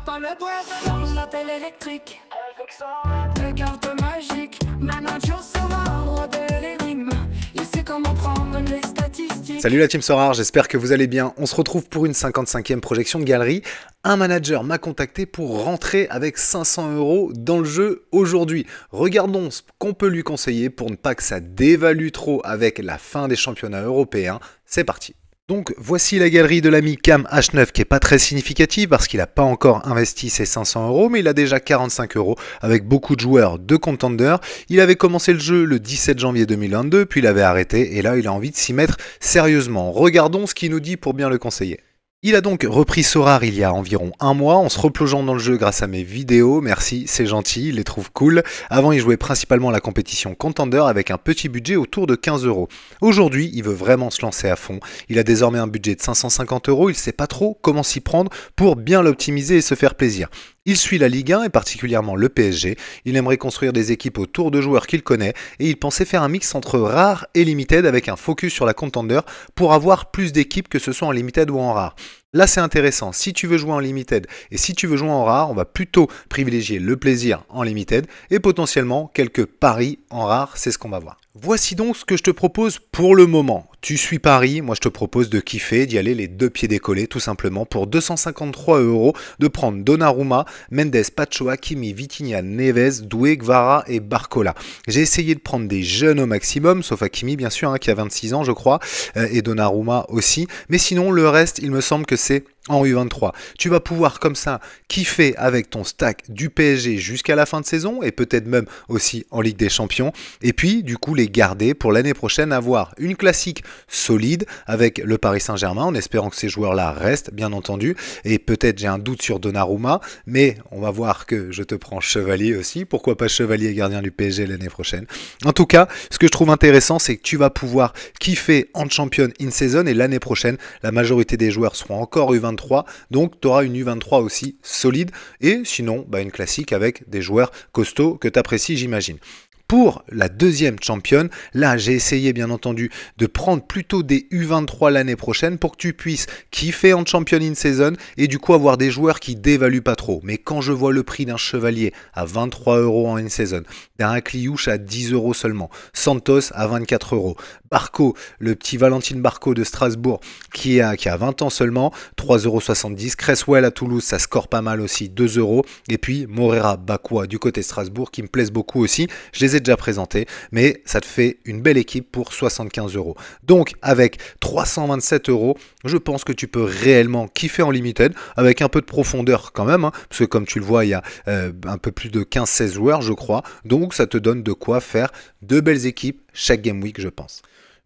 pas le doigt dans la télé électrique. Le carte magique, manager sera roi de l'énigme. Il sait comment prendre les statistiques. Salut la team Sorare, j'espère que vous allez bien. On se retrouve pour une 55e projection de galerie. Un manager m'a contacté pour rentrer avec 500 € dans le jeu aujourd'hui. Regardons ce qu'on peut lui conseiller pour ne pas que ça dévalue trop avec la fin des championnats européens. C'est parti. Donc voici la galerie de l'ami Cam H9 qui est pas très significative parce qu'il n'a pas encore investi ses 500 € mais il a déjà 45 € avec beaucoup de joueurs de Contender. Il avait commencé le jeu le 17 janvier 2022 puis il avait arrêté et là il a envie de s'y mettre sérieusement. Regardons ce qu'il nous dit pour bien le conseiller. Il a donc repris Sorare il y a environ un mois en se replongeant dans le jeu grâce à mes vidéos, merci, c'est gentil, il les trouve cool. Avant il jouait principalement la compétition Contender avec un petit budget autour de 15 €. Aujourd'hui il veut vraiment se lancer à fond, il a désormais un budget de 550 €, il sait pas trop comment s'y prendre pour bien l'optimiser et se faire plaisir. Il suit la Ligue 1 et particulièrement le PSG, il aimerait construire des équipes autour de joueurs qu'il connaît et il pensait faire un mix entre rare et limited avec un focus sur la Contender pour avoir plus d'équipes que ce soit en limited ou en rare. Là c'est intéressant, si tu veux jouer en limited et si tu veux jouer en rare, on va plutôt privilégier le plaisir en limited et potentiellement quelques paris en rare, c'est ce qu'on va voir. Voici donc ce que je te propose pour le moment. Tu suis Paris, moi je te propose de kiffer, d'y aller les deux pieds décollés tout simplement pour 253 €, de prendre Donnarumma, Mendes, Pacho, Hakimi, Vitinha, Neves, Doué, Gvara et Barcola. J'ai essayé de prendre des jeunes au maximum, sauf Hakimi bien sûr, qui a 26 ans je crois, et Donnarumma aussi, mais sinon le reste il me semble que c'est en U23. Tu vas pouvoir comme ça kiffer avec ton stack du PSG jusqu'à la fin de saison et peut-être même aussi en Ligue des Champions. Et puis du coup les garder pour l'année prochaine, avoir une classique solide avec le Paris Saint-Germain en espérant que ces joueurs-là restent bien entendu. Et peut-être j'ai un doute sur Donnarumma, mais on va voir que je te prends Chevalier aussi. Pourquoi pas Chevalier gardien du PSG l'année prochaine. En tout cas, ce que je trouve intéressant, c'est que tu vas pouvoir kiffer en champion in season et l'année prochaine, la majorité des joueurs seront encore U23. Donc tu auras une U23 aussi solide et sinon une classique avec des joueurs costauds que tu apprécies j'imagine. Pour la deuxième championne, là j'ai essayé bien entendu de prendre plutôt des U23 l'année prochaine pour que tu puisses kiffer en champion in season et du coup avoir des joueurs qui dévaluent pas trop. Mais quand je vois le prix d'un Chevalier à 23 € en in season, d'un Kliouche à 10 € seulement, Santos à 24 €, Barco, le petit Valentine Barco de Strasbourg qui a 20 ans seulement, 3,70 €, Cresswell à Toulouse ça score pas mal aussi, 2 €, et puis Morera Bakwa du côté Strasbourg qui me plaisent beaucoup aussi, je les ai déjà présenté, mais ça te fait une belle équipe pour 75 €. Donc avec 327 €, je pense que tu peux réellement kiffer en limited, avec un peu de profondeur quand même, parce que comme tu le vois, il y a un peu plus de 15-16 joueurs, je crois, donc ça te donne de quoi faire de belles équipes chaque game week, je pense.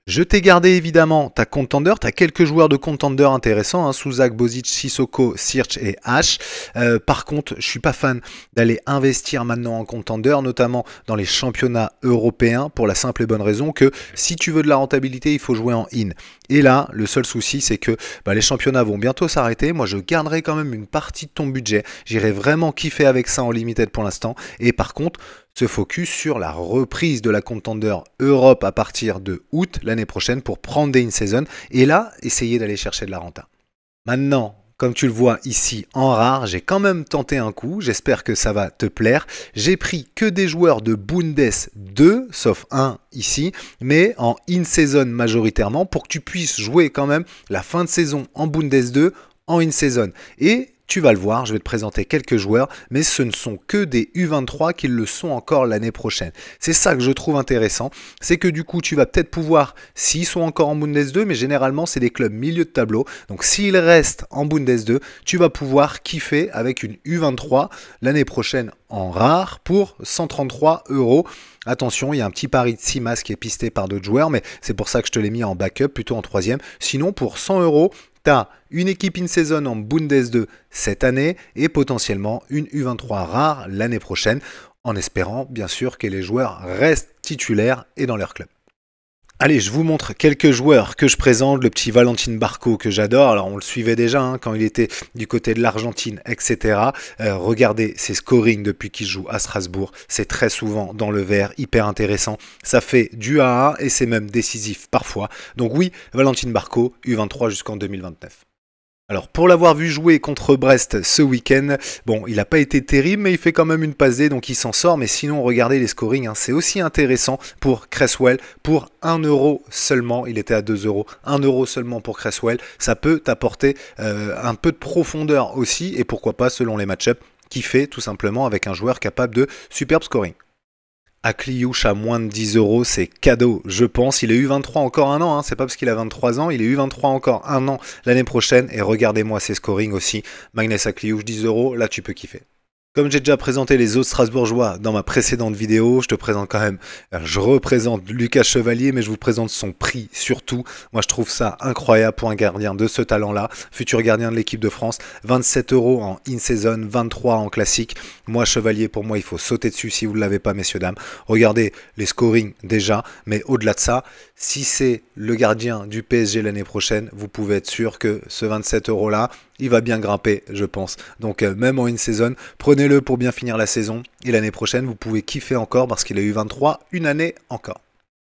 Je t'ai gardé évidemment ta Contender, tu as quelques joueurs de Contender intéressants, Souzak, Bozic, Sissoko, Sirch et H. Par contre, je suis pas fan d'aller investir maintenant en Contender, notamment dans les championnats européens, pour la simple et bonne raison que si tu veux de la rentabilité, il faut jouer en in. Et là, le seul souci, c'est que les championnats vont bientôt s'arrêter. Moi, je garderai quand même une partie de ton budget. J'irai vraiment kiffer avec ça en limited pour l'instant. Et par contre, se focus sur la reprise de la Contender Europe à partir de août l'année prochaine pour prendre des in-season et là, essayer d'aller chercher de la renta. Maintenant, comme tu le vois ici en rare, j'ai quand même tenté un coup, j'espère que ça va te plaire. J'ai pris que des joueurs de Bundes 2, sauf un ici, mais en in-season majoritairement pour que tu puisses jouer quand même la fin de saison en Bundes 2 en in-season. Et tu vas le voir, je vais te présenter quelques joueurs, mais ce ne sont que des U23 qui le sont encore l'année prochaine. C'est ça que je trouve intéressant, c'est que du coup tu vas peut-être pouvoir, s'ils sont encore en Bundes 2, mais généralement c'est des clubs milieu de tableau, donc s'ils restent en Bundes 2, tu vas pouvoir kiffer avec une U23 l'année prochaine en rare pour 133 €. Attention, il y a un petit pari de Simas qui est pisté par d'autres joueurs, mais c'est pour ça que je te l'ai mis en backup, plutôt en troisième. Sinon, pour 100 €, tu as une équipe in-season en Bundes 2 cette année et potentiellement une U23 rare l'année prochaine, en espérant bien sûr que les joueurs restent titulaires et dans leur club. Allez, je vous montre quelques joueurs que je présente. Le petit Valentine Barco que j'adore. Alors, on le suivait déjà quand il était du côté de l'Argentine, etc. Regardez ses scorings depuis qu'il joue à Strasbourg. C'est très souvent dans le vert, hyper intéressant. Ça fait du 1-1 et c'est même décisif parfois. Donc oui, Valentine Barco, U23 jusqu'en 2029. Alors pour l'avoir vu jouer contre Brest ce week-end, bon il n'a pas été terrible mais il fait quand même une passe D donc il s'en sort. Mais sinon regardez les scorings, hein, c'est aussi intéressant pour Cresswell pour 1 euro seulement. Il était à 2 euros, 1 euro seulement pour Cresswell. Ça peut t'apporter un peu de profondeur aussi et pourquoi pas selon les match-ups kiffer tout simplement avec un joueur capable de superbe scoring. Akliouche à moins de 10 euros, c'est cadeau, je pense. Il est U23 encore un an, hein. C'est pas parce qu'il a 23 ans, il est U23 encore un an l'année prochaine. Et regardez-moi ses scorings aussi. Magnus Akliouche, 10 euros, là tu peux kiffer. Comme j'ai déjà présenté les autres Strasbourgeois dans ma précédente vidéo, je représente Lucas Chevalier, mais je vous présente son prix surtout. Moi, je trouve ça incroyable pour un gardien de ce talent-là, futur gardien de l'équipe de France. 27 euros en in-season, 23 en classique. Moi, Chevalier, pour moi, il faut sauter dessus si vous ne l'avez pas, messieurs, dames. Regardez les scorings déjà, mais au-delà de ça, si c'est le gardien du PSG l'année prochaine, vous pouvez être sûr que ce 27 euros-là, il va bien grimper, je pense. Donc même en in-season, prenez-le pour bien finir la saison. Et l'année prochaine, vous pouvez kiffer encore parce qu'il a eu 23 une année encore.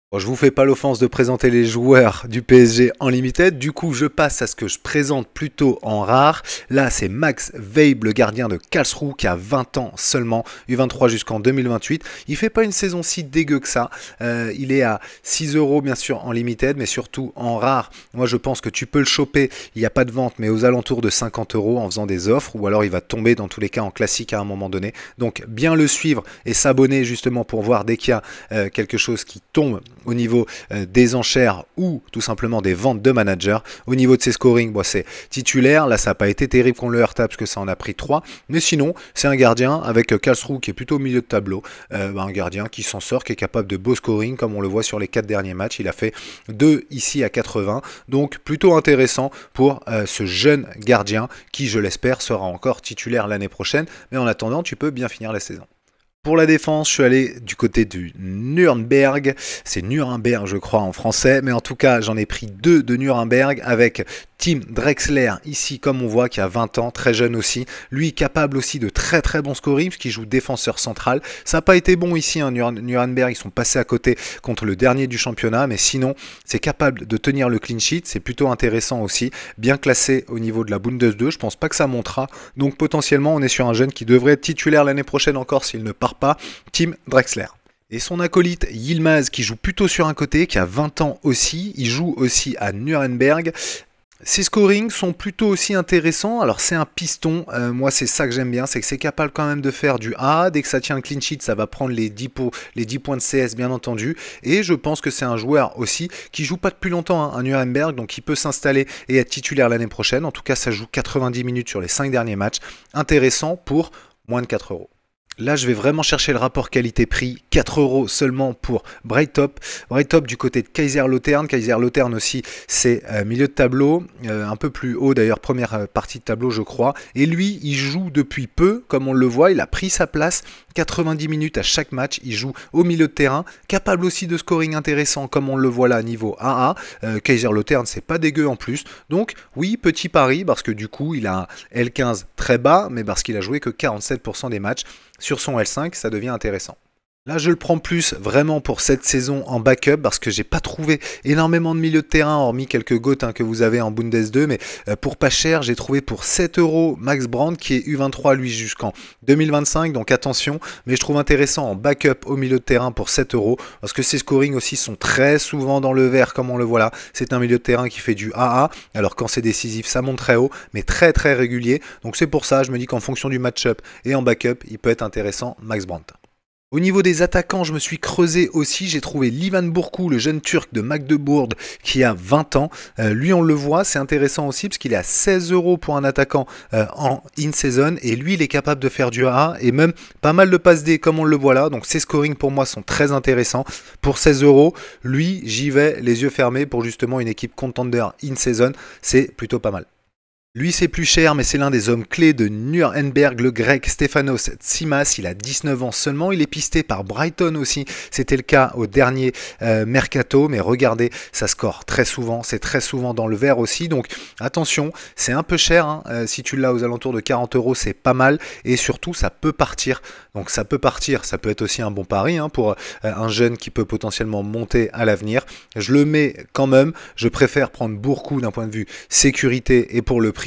Bon, je vous fais pas l'offense de présenter les joueurs du PSG en limited, du coup je passe à ce que je présente plutôt en rare. Là c'est Max Weib, le gardien de Karlsruhe qui a 20 ans seulement, U23 jusqu'en 2028. Il fait pas une saison si dégueu que ça, il est à 6 euros bien sûr en limited, mais surtout en rare. Moi je pense que tu peux le choper, il n'y a pas de vente, mais aux alentours de 50 euros en faisant des offres, ou alors il va tomber dans tous les cas en classique à un moment donné. Donc bien le suivre et s'abonner justement pour voir dès qu'il y a quelque chose qui tombe au niveau des enchères ou tout simplement des ventes de managers. Au niveau de ses scorings, bon, c'est titulaire. Là, ça n'a pas été terrible qu'on le heurta parce que ça en a pris 3. Mais sinon, c'est un gardien avec Karlsruhe qui est plutôt au milieu de tableau. Un gardien qui s'en sort, qui est capable de beau scoring comme on le voit sur les 4 derniers matchs. Il a fait 2 ici à 80. Donc plutôt intéressant pour ce jeune gardien qui, je l'espère, sera encore titulaire l'année prochaine. Mais en attendant, tu peux bien finir la saison. Pour la défense, je suis allé du côté du Nuremberg. C'est Nuremberg, je crois, en français. Mais en tout cas, j'en ai pris 2 de Nuremberg avec Tim Drexler, ici, comme on voit, qui a 20 ans, très jeune aussi. Lui, capable aussi de très très bons scoring, parce qu'il joue défenseur central. Ça n'a pas été bon ici, hein, Nuremberg. Ils sont passés à côté contre le dernier du championnat. Mais sinon, c'est capable de tenir le clean sheet. C'est plutôt intéressant aussi. Bien classé au niveau de la Bundes 2. Je pense pas que ça montera. Donc potentiellement, on est sur un jeune qui devrait être titulaire l'année prochaine encore s'il ne part pas, Tim Drexler. Et son acolyte Yilmaz qui joue plutôt sur un côté, qui a 20 ans aussi, il joue aussi à Nuremberg. Ses scorings sont plutôt aussi intéressants. Alors c'est un piston, moi c'est ça que j'aime bien, c'est que c'est capable quand même de faire du A. Dès que ça tient le clean sheet, ça va prendre les 10 points de CS bien entendu. Et je pense que c'est un joueur aussi qui joue pas depuis longtemps à Nuremberg, donc il peut s'installer et être titulaire l'année prochaine. En tout cas ça joue 90 minutes sur les 5 derniers matchs. Intéressant pour moins de 4 euros. Là, je vais vraiment chercher le rapport qualité-prix. 4 euros seulement pour Breitop. Breitop du côté de Kaiserslautern. Kaiserslautern aussi, c'est milieu de tableau. Un peu plus haut d'ailleurs, première partie de tableau, je crois. Et lui, il joue depuis peu, comme on le voit. Il a pris sa place. 90 minutes à chaque match. Il joue au milieu de terrain. Capable aussi de scoring intéressant, comme on le voit là, niveau AA. Kaiserslautern, c'est pas dégueu en plus. Donc, oui, petit pari, parce que du coup, il a un L15 très bas, mais parce qu'il a joué que 47% des matchs. Sur son L5, ça devient intéressant. Là, je le prends plus vraiment pour cette saison en backup parce que j'ai pas trouvé énormément de milieu de terrain, hormis quelques goths que vous avez en Bundes 2. Mais pour pas cher, j'ai trouvé pour 7 euros Max Brandt qui est U23 lui jusqu'en 2025. Donc attention, mais je trouve intéressant en backup au milieu de terrain pour 7 euros parce que ses scorings aussi sont très souvent dans le vert comme on le voit là. C'est un milieu de terrain qui fait du AA. Alors quand c'est décisif, ça monte très haut, mais très très régulier. Donc c'est pour ça, je me dis qu'en fonction du match-up et en backup, il peut être intéressant Max Brandt. Au niveau des attaquants, je me suis creusé aussi. J'ai trouvé Livan Burku, le jeune turc de Magdebourg qui a 20 ans. Lui, on le voit, c'est intéressant aussi parce qu'il est à 16 euros pour un attaquant en in-season. Et lui, il est capable de faire du A et même pas mal de passes D comme on le voit là. Donc ses scorings pour moi sont très intéressants. Pour 16 euros, lui, j'y vais les yeux fermés pour justement une équipe contender in-season. C'est plutôt pas mal. Lui, c'est plus cher, mais c'est l'un des hommes clés de Nuremberg, le grec Stefanos Tsimas. Il a 19 ans seulement. Il est pisté par Brighton aussi. C'était le cas au dernier mercato. Mais regardez, ça score très souvent. C'est très souvent dans le vert aussi. Donc attention, c'est un peu cher. Hein. Si tu l'as aux alentours de 40 euros, c'est pas mal. Et surtout, ça peut partir. Donc ça peut partir. Ça peut être aussi un bon pari pour un jeune qui peut potentiellement monter à l'avenir. Je le mets quand même. Je préfère prendre Burku d'un point de vue sécurité et pour le prix.